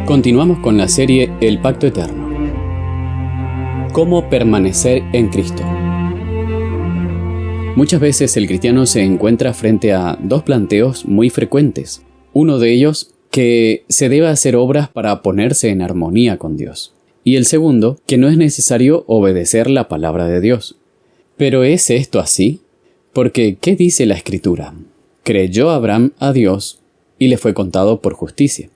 Continuamos con la serie El Pacto Eterno. ¿Cómo permanecer en Cristo? Muchas veces el cristiano se encuentra frente a dos planteos muy frecuentes. Uno de ellos, que se debe hacer obras para ponerse en armonía con Dios. Y el segundo, que no es necesario obedecer la palabra de Dios. ¿Pero es esto así? Porque, ¿qué dice la Escritura? Creyó Abraham a Dios y le fue contado por justicia.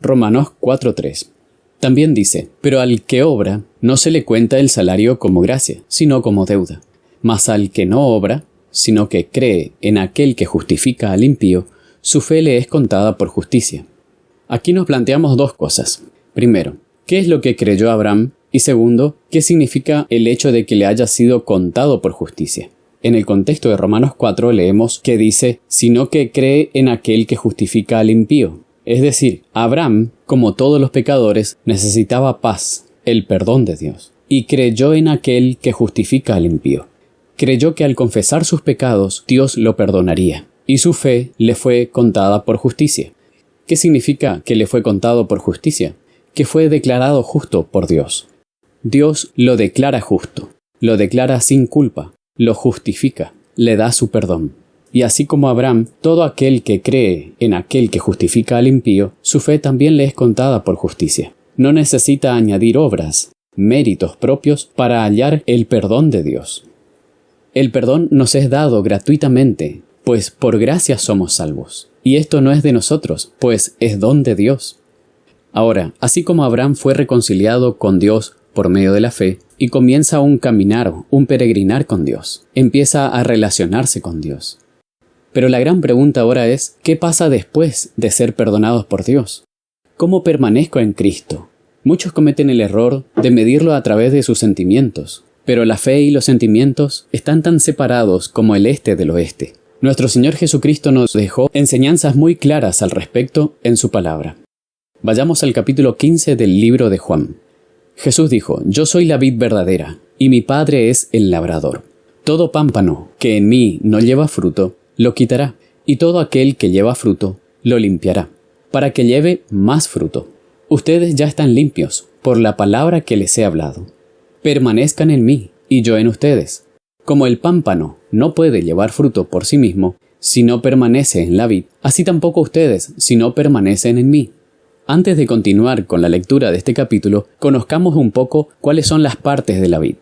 Romanos 4:3. También dice, pero al que obra no se le cuenta el salario como gracia, sino como deuda. Mas al que no obra, sino que cree en aquel que justifica al impío, su fe le es contada por justicia. Aquí nos planteamos dos cosas. Primero, ¿qué es lo que creyó Abraham? Y segundo, ¿qué significa el hecho de que le haya sido contado por justicia? En el contexto de Romanos 4 leemos que dice, sino que cree en aquel que justifica al impío. Es decir, Abraham, como todos los pecadores, necesitaba paz, el perdón de Dios, y creyó en aquel que justifica al impío. Creyó que al confesar sus pecados, Dios lo perdonaría, y su fe le fue contada por justicia. ¿Qué significa que le fue contado por justicia? Que fue declarado justo por Dios. Dios lo declara justo, lo declara sin culpa, lo justifica, le da su perdón. Y así como Abraham, todo aquel que cree en aquel que justifica al impío, su fe también le es contada por justicia. No necesita añadir obras, méritos propios para hallar el perdón de Dios. El perdón nos es dado gratuitamente, pues por gracia somos salvos. Y esto no es de nosotros, pues es don de Dios. Ahora, así como Abraham fue reconciliado con Dios por medio de la fe, y comienza un caminar, un peregrinar con Dios, empieza a relacionarse con Dios. Pero la gran pregunta ahora es, ¿qué pasa después de ser perdonados por Dios? ¿Cómo permanezco en Cristo? Muchos cometen el error de medirlo a través de sus sentimientos, pero la fe y los sentimientos están tan separados como el este del oeste. Nuestro Señor Jesucristo nos dejó enseñanzas muy claras al respecto en su palabra. Vayamos al capítulo 15 del libro de Juan. Jesús dijo, yo soy la vid verdadera, y mi Padre es el labrador. Todo pámpano que en mí no lleva fruto, lo quitará, y todo aquel que lleva fruto, lo limpiará, para que lleve más fruto. Ustedes ya están limpios por la palabra que les he hablado. Permanezcan en mí, y yo en ustedes. Como el pámpano no puede llevar fruto por sí mismo, si no permanece en la vid, así tampoco ustedes, si no permanecen en mí. Antes de continuar con la lectura de este capítulo, conozcamos un poco cuáles son las partes de la vid.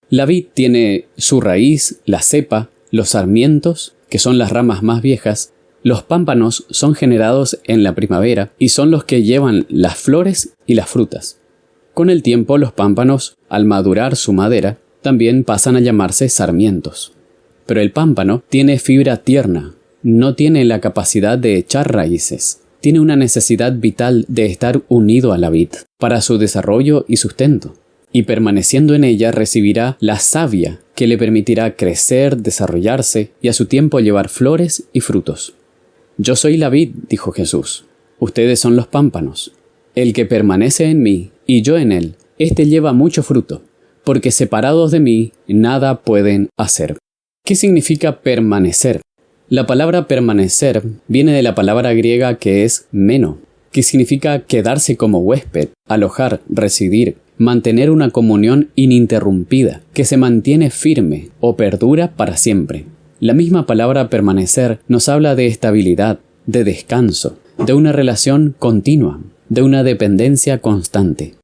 La vid tiene su raíz, la cepa, los sarmientos, que son las ramas más viejas. Los pámpanos son generados en la primavera y son los que llevan las flores y las frutas. Con el tiempo, los pámpanos, al madurar su madera, también pasan a llamarse sarmientos. Pero el pámpano tiene fibra tierna, no tiene la capacidad de echar raíces. Tiene una necesidad vital de estar unido a la vid para su desarrollo y sustento. Y permaneciendo en ella recibirá la savia que le permitirá crecer, desarrollarse y a su tiempo llevar flores y frutos. Yo soy la vid, dijo Jesús. Ustedes son los pámpanos. El que permanece en mí y yo en él, éste lleva mucho fruto, porque separados de mí nada pueden hacer. ¿Qué significa permanecer? La palabra permanecer viene de la palabra griega que es meno, que significa quedarse como huésped, alojar, residir, mantener una comunión ininterrumpida, que se mantiene firme o perdura para siempre. La misma palabra permanecer nos habla de estabilidad, de descanso, de una relación continua, de una dependencia constante.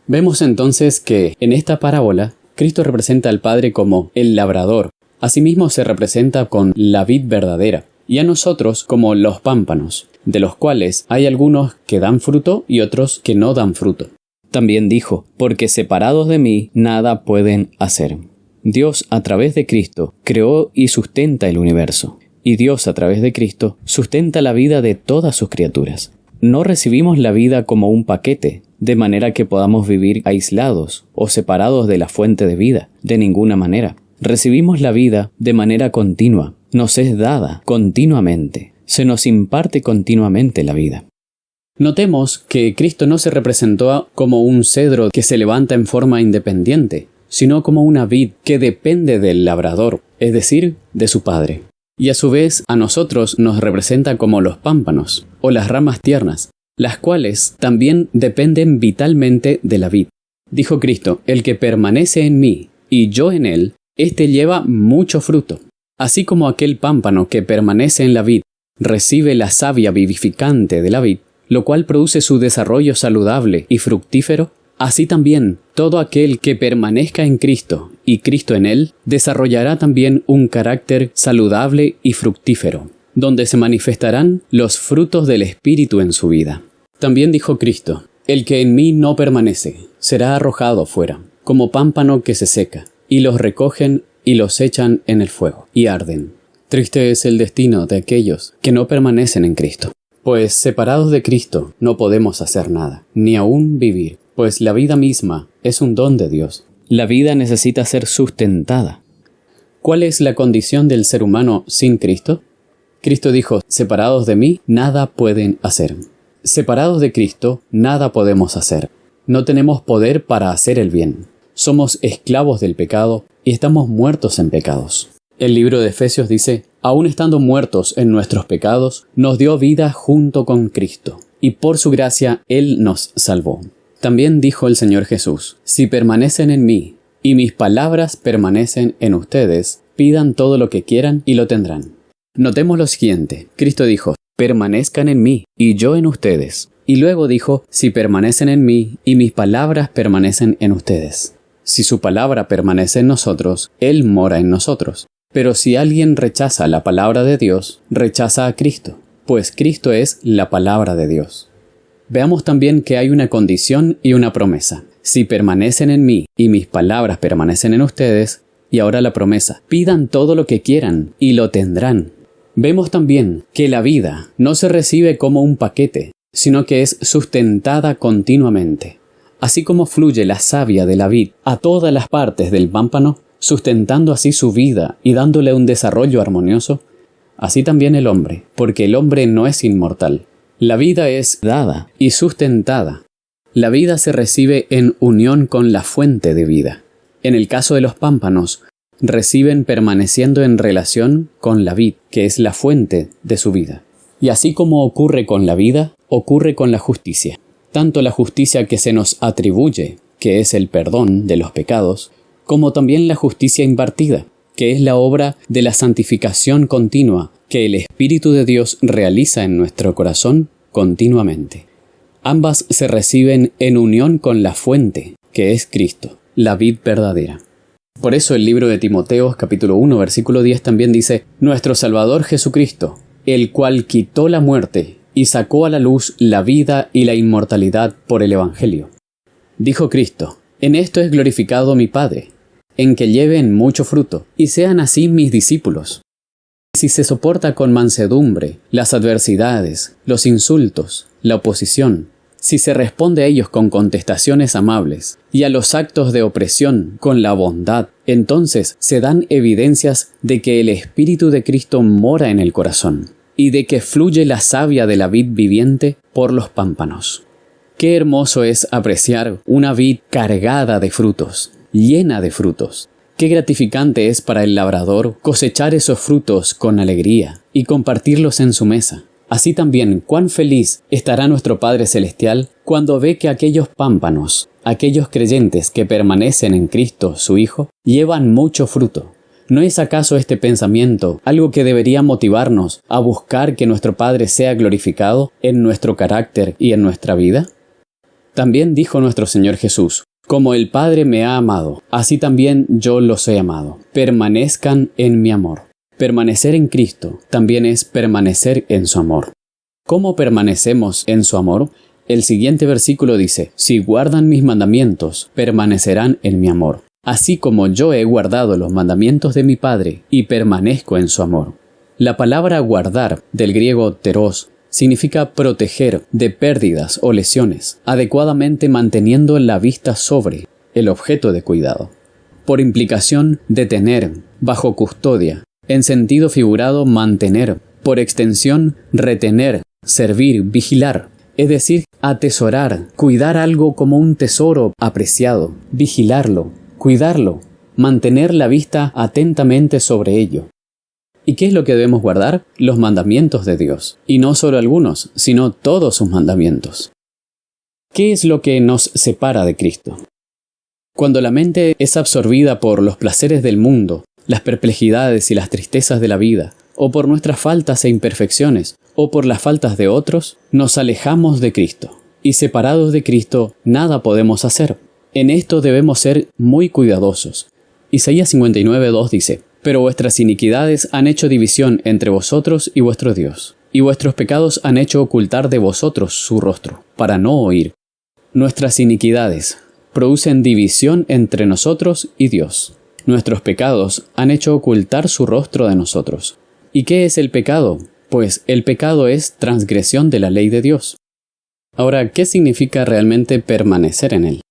Vemos entonces que en esta parábola, Cristo representa al Padre como el labrador. Asimismo se representa con la vid verdadera, y a nosotros como los pámpanos, de los cuales hay algunos que dan fruto y otros que no dan fruto. También dijo, porque separados de mí nada pueden hacer. Dios a través de Cristo creó y sustenta el universo, y Dios a través de Cristo sustenta la vida de todas sus criaturas. No recibimos la vida como un paquete, de manera que podamos vivir aislados o separados de la fuente de vida, de ninguna manera. Recibimos la vida de manera continua, nos es dada continuamente, se nos imparte continuamente la vida. Notemos que Cristo no se representó como un cedro que se levanta en forma independiente, sino como una vid que depende del labrador, es decir, de su Padre. Y a su vez a nosotros nos representa como los pámpanos, o las ramas tiernas, las cuales también dependen vitalmente de la vid. Dijo Cristo: el que permanece en mí y yo en él, éste lleva mucho fruto. Así como aquel pámpano que permanece en la vid recibe la savia vivificante de la vid, lo cual produce su desarrollo saludable y fructífero, así también todo aquel que permanezca en Cristo y Cristo en él, desarrollará también un carácter saludable y fructífero, donde se manifestarán los frutos del Espíritu en su vida. También dijo Cristo: el que en mí no permanece será arrojado fuera, como pámpano que se seca, y los recogen y los echan en el fuego, y arden. Triste es el destino de aquellos que no permanecen en Cristo. Pues separados de Cristo no podemos hacer nada, ni aún vivir, pues la vida misma es un don de Dios. La vida necesita ser sustentada. ¿Cuál es la condición del ser humano sin Cristo? Cristo dijo: separados de mí, nada pueden hacer. Separados de Cristo, nada podemos hacer. No tenemos poder para hacer el bien. Somos esclavos del pecado y estamos muertos en pecados. El libro de Efesios dice: aun estando muertos en nuestros pecados, nos dio vida junto con Cristo, y por su gracia Él nos salvó. También dijo el Señor Jesús: si permanecen en mí, y mis palabras permanecen en ustedes, pidan todo lo que quieran y lo tendrán. Notemos lo siguiente: Cristo dijo: permanezcan en mí, y yo en ustedes. Y luego dijo: si permanecen en mí, y mis palabras permanecen en ustedes. Si su palabra permanece en nosotros, Él mora en nosotros. Pero si alguien rechaza la palabra de Dios, rechaza a Cristo, pues Cristo es la palabra de Dios. Veamos también que hay una condición y una promesa. Si permanecen en mí y mis palabras permanecen en ustedes, y ahora la promesa: pidan todo lo que quieran y lo tendrán. Vemos también que la vida no se recibe como un paquete, sino que es sustentada continuamente. Así como fluye la savia de la vid a todas las partes del pámpano, sustentando así su vida y dándole un desarrollo armonioso, así también el hombre, porque el hombre no es inmortal. La vida es dada y sustentada. La vida se recibe en unión con la fuente de vida. En el caso de los pámpanos, reciben permaneciendo en relación con la vid, que es la fuente de su vida. Y así como ocurre con la vida, ocurre con la justicia. Tanto la justicia que se nos atribuye, que es el perdón de los pecados, como también la justicia impartida, que es la obra de la santificación continua que el Espíritu de Dios realiza en nuestro corazón continuamente. Ambas se reciben en unión con la fuente, que es Cristo, la vid verdadera. Por eso el libro de Timoteo, capítulo 1, versículo 10 también dice: nuestro Salvador Jesucristo, el cual quitó la muerte y sacó a la luz la vida y la inmortalidad por el Evangelio. Dijo Cristo: en esto es glorificado mi Padre, en que lleven mucho fruto, y sean así mis discípulos. Si se soporta con mansedumbre las adversidades, los insultos, la oposición, si se responde a ellos con contestaciones amables, y a los actos de opresión con la bondad, entonces se dan evidencias de que el Espíritu de Cristo mora en el corazón, y de que fluye la savia de la vid viviente por los pámpanos. Qué hermoso es apreciar una vid cargada de frutos, llena de frutos. Qué gratificante es para el labrador cosechar esos frutos con alegría y compartirlos en su mesa. Así también, cuán feliz estará nuestro Padre Celestial cuando ve que aquellos pámpanos, aquellos creyentes que permanecen en Cristo, su Hijo, llevan mucho fruto. ¿No es acaso este pensamiento algo que debería motivarnos a buscar que nuestro Padre sea glorificado en nuestro carácter y en nuestra vida? También dijo nuestro Señor Jesús: como el Padre me ha amado, así también yo los he amado. Permanezcan en mi amor. Permanecer en Cristo también es permanecer en su amor. ¿Cómo permanecemos en su amor? El siguiente versículo dice: si guardan mis mandamientos, permanecerán en mi amor, así como yo he guardado los mandamientos de mi Padre y permanezco en su amor. La palabra guardar, del griego teros, significa proteger de pérdidas o lesiones, adecuadamente manteniendo la vista sobre el objeto de cuidado. Por implicación, detener, bajo custodia. En sentido figurado, mantener. Por extensión, retener, servir, vigilar. Es decir, atesorar, cuidar algo como un tesoro apreciado, vigilarlo, cuidarlo, mantener la vista atentamente sobre ello. ¿Y qué es lo que debemos guardar? Los mandamientos de Dios. Y no solo algunos, sino todos sus mandamientos. ¿Qué es lo que nos separa de Cristo? Cuando la mente es absorbida por los placeres del mundo, las perplejidades y las tristezas de la vida, o por nuestras faltas e imperfecciones, o por las faltas de otros, nos alejamos de Cristo. Y separados de Cristo, nada podemos hacer. En esto debemos ser muy cuidadosos. Isaías 59:2 dice: «Pero vuestras iniquidades han hecho división entre vosotros y vuestro Dios, y vuestros pecados han hecho ocultar de vosotros su rostro, para no oír». Nuestras iniquidades producen división entre nosotros y Dios. Nuestros pecados han hecho ocultar su rostro de nosotros. ¿Y qué es el pecado? Pues el pecado es transgresión de la ley de Dios. Ahora, ¿qué significa realmente permanecer en él?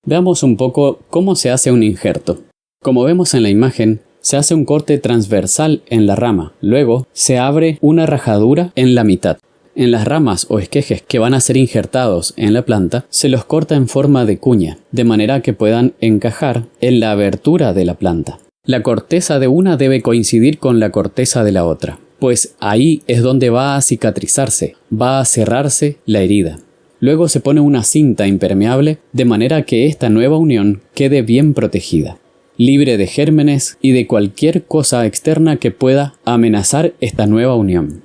Veamos un poco cómo se hace un injerto. Como vemos en la imagen, se hace un corte transversal en la rama. Luego, se abre una rajadura en la mitad. En las ramas o esquejes que van a ser injertados en la planta, se los corta en forma de cuña, de manera que puedan encajar en la abertura de la planta. La corteza de una debe coincidir con la corteza de la otra, pues ahí es donde va a cicatrizarse, va a cerrarse la herida. Luego se pone una cinta impermeable, de manera que esta nueva unión quede bien protegida, libre de gérmenes y de cualquier cosa externa que pueda amenazar esta nueva unión.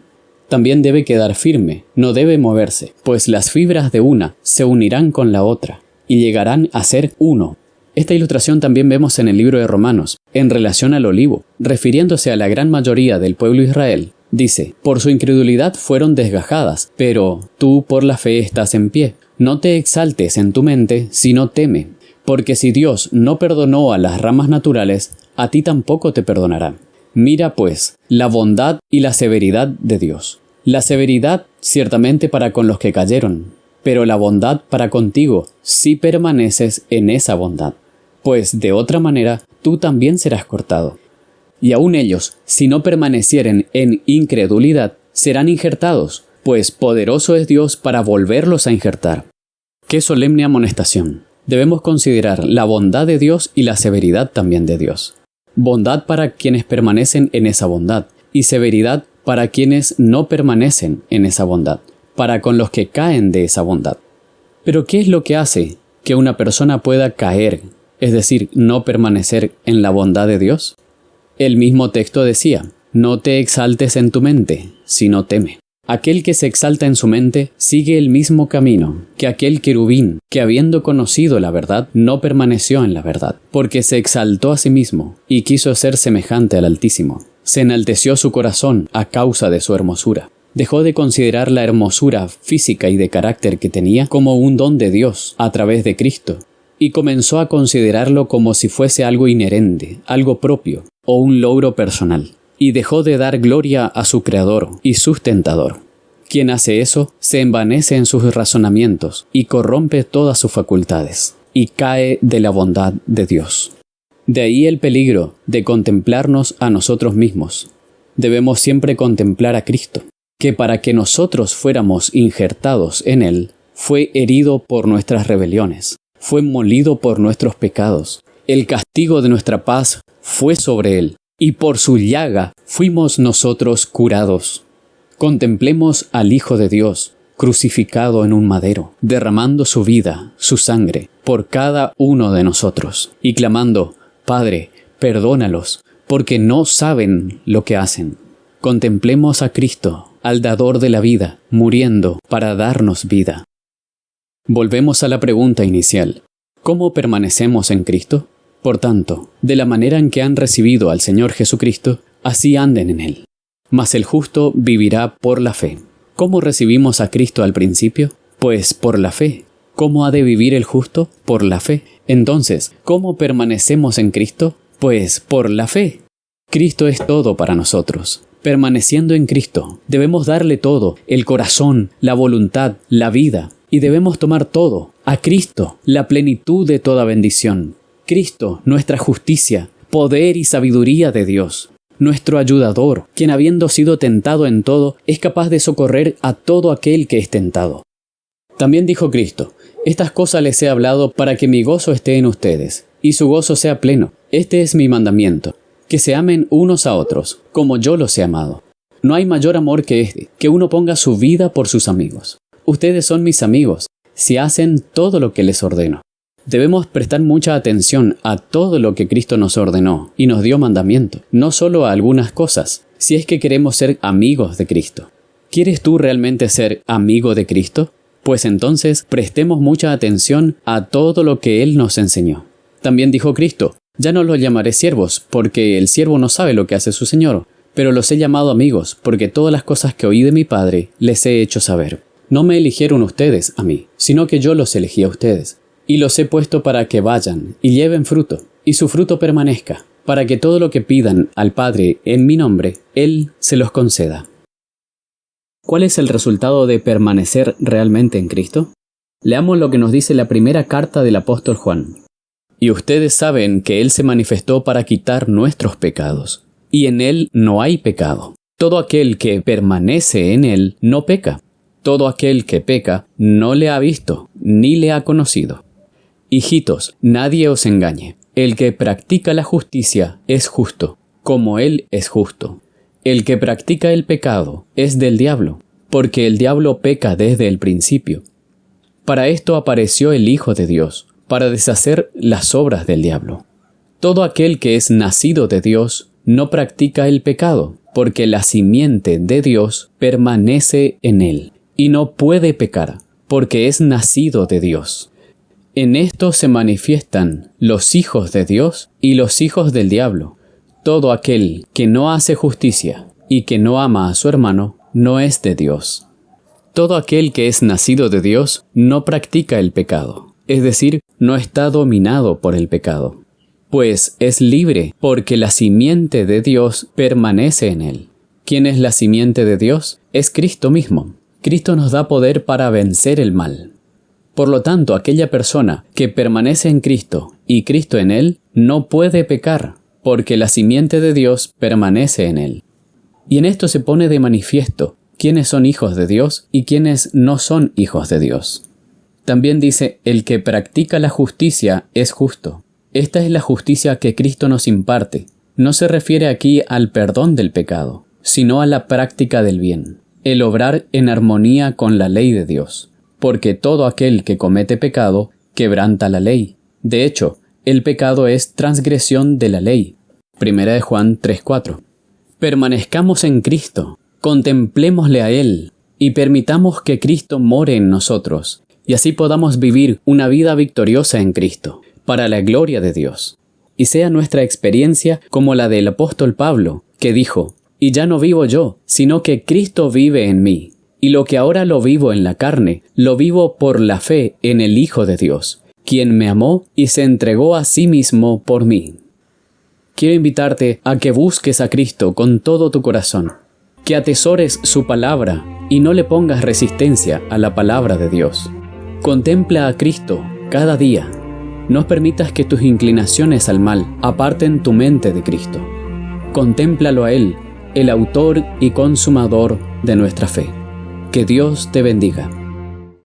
También debe quedar firme, no debe moverse, pues las fibras de una se unirán con la otra y llegarán a ser uno. Esta ilustración también vemos en el libro de Romanos, en relación al olivo, refiriéndose a la gran mayoría del pueblo de Israel. Dice: «Por su incredulidad fueron desgajadas, pero tú por la fe estás en pie. No te exaltes en tu mente, sino teme, porque si Dios no perdonó a las ramas naturales, a ti tampoco te perdonará». Mira pues la bondad y la severidad de Dios. La severidad ciertamente para con los que cayeron, pero la bondad para contigo si permaneces en esa bondad. Pues de otra manera tú también serás cortado. Y aun ellos, si no permanecieren en incredulidad, serán injertados, pues poderoso es Dios para volverlos a injertar. ¡Qué solemne amonestación! Debemos considerar la bondad de Dios y la severidad también de Dios. Bondad para quienes permanecen en esa bondad, y severidad para quienes no permanecen en esa bondad, para con los que caen de esa bondad. Pero ¿qué es lo que hace que una persona pueda caer, es decir, no permanecer en la bondad de Dios? El mismo texto decía: «No te exaltes en tu mente, sino teme». Aquel que se exalta en su mente sigue el mismo camino que aquel querubín que, habiendo conocido la verdad, no permaneció en la verdad, porque se exaltó a sí mismo y quiso ser semejante al Altísimo. Se enalteció su corazón a causa de su hermosura. Dejó de considerar la hermosura física y de carácter que tenía como un don de Dios a través de Cristo, y comenzó a considerarlo como si fuese algo inherente, algo propio o un logro personal. Y dejó de dar gloria a su Creador y sustentador. Quien hace eso se envanece en sus razonamientos y corrompe todas sus facultades, y cae de la bondad de Dios. De ahí el peligro de contemplarnos a nosotros mismos. Debemos siempre contemplar a Cristo, que para que nosotros fuéramos injertados en Él, fue herido por nuestras rebeliones, fue molido por nuestros pecados. El castigo de nuestra paz fue sobre Él, y por su llaga fuimos nosotros curados. Contemplemos al Hijo de Dios, crucificado en un madero, derramando su vida, su sangre, por cada uno de nosotros, y clamando: «Padre, perdónalos, porque no saben lo que hacen». Contemplemos a Cristo, al dador de la vida, muriendo para darnos vida. Volvemos a la pregunta inicial: ¿cómo permanecemos en Cristo? Por tanto, de la manera en que han recibido al Señor Jesucristo, así anden en Él. Mas el justo vivirá por la fe. ¿Cómo recibimos a Cristo al principio? Pues por la fe. ¿Cómo ha de vivir el justo? Por la fe. Entonces, ¿cómo permanecemos en Cristo? Pues por la fe. Cristo es todo para nosotros. Permaneciendo en Cristo, debemos darle todo: el corazón, la voluntad, la vida. Y debemos tomar todo: a Cristo, la plenitud de toda bendición. Cristo, nuestra justicia, poder y sabiduría de Dios, nuestro ayudador, quien habiendo sido tentado en todo, es capaz de socorrer a todo aquel que es tentado. También dijo Cristo: «Estas cosas les he hablado para que mi gozo esté en ustedes, y su gozo sea pleno. Este es mi mandamiento, que se amen unos a otros, como yo los he amado. No hay mayor amor que este, que uno ponga su vida por sus amigos. Ustedes son mis amigos, si hacen todo lo que les ordeno. Debemos prestar mucha atención a todo lo que Cristo nos ordenó y nos dio mandamiento, no solo a algunas cosas, si es que queremos ser amigos de Cristo. ¿Quieres tú realmente ser amigo de Cristo? Pues entonces prestemos mucha atención a todo lo que Él nos enseñó. También dijo Cristo: ya no los llamaré siervos, porque el siervo no sabe lo que hace su Señor, pero los he llamado amigos, porque todas las cosas que oí de mi Padre les he hecho saber. No me eligieron ustedes a mí, sino que yo los elegí a ustedes, y los he puesto para que vayan y lleven fruto, y su fruto permanezca, para que todo lo que pidan al Padre en mi nombre, Él se los conceda. ¿Cuál es el resultado de permanecer realmente en Cristo? Leamos lo que nos dice la primera carta del apóstol Juan. Y ustedes saben que Él se manifestó para quitar nuestros pecados, y en Él no hay pecado. Todo aquel que permanece en Él no peca. Todo aquel que peca no le ha visto, ni le ha conocido. Hijitos, nadie os engañe. El que practica la justicia es justo, como Él es justo. El que practica el pecado es del diablo, porque el diablo peca desde el principio. Para esto apareció el Hijo de Dios, para deshacer las obras del diablo. Todo aquel que es nacido de Dios no practica el pecado, porque la simiente de Dios permanece en él, y no puede pecar, porque es nacido de Dios. En esto se manifiestan los hijos de Dios y los hijos del diablo. Todo aquel que no hace justicia y que no ama a su hermano no es de Dios. Todo aquel que es nacido de Dios no practica el pecado, es decir, no está dominado por el pecado, pues es libre porque la simiente de Dios permanece en él. ¿Quién es la simiente de Dios? Es Cristo mismo. Cristo nos da poder para vencer el mal. Por lo tanto, aquella persona que permanece en Cristo y Cristo en él no puede pecar, porque la simiente de Dios permanece en él. Y en esto se pone de manifiesto quiénes son hijos de Dios y quiénes no son hijos de Dios. También dice: el que practica la justicia es justo. Esta es la justicia que Cristo nos imparte. No se refiere aquí al perdón del pecado, sino a la práctica del bien, el obrar en armonía con la ley de Dios, porque todo aquel que comete pecado quebranta la ley. De hecho, el pecado es transgresión de la ley. 1 Juan 3:4. Permanezcamos en Cristo, contemplémosle a Él, y permitamos que Cristo more en nosotros, y así podamos vivir una vida victoriosa en Cristo, para la gloria de Dios. Y sea nuestra experiencia como la del apóstol Pablo, que dijo: y ya no vivo yo, sino que Cristo vive en mí. Y lo que ahora lo vivo en la carne, lo vivo por la fe en el Hijo de Dios, quien me amó y se entregó a sí mismo por mí. Quiero invitarte a que busques a Cristo con todo tu corazón, que atesores su palabra y no le pongas resistencia a la palabra de Dios. Contempla a Cristo cada día. No permitas que tus inclinaciones al mal aparten tu mente de Cristo. Contémplalo a Él, el autor y consumador de nuestra fe. Que Dios te bendiga.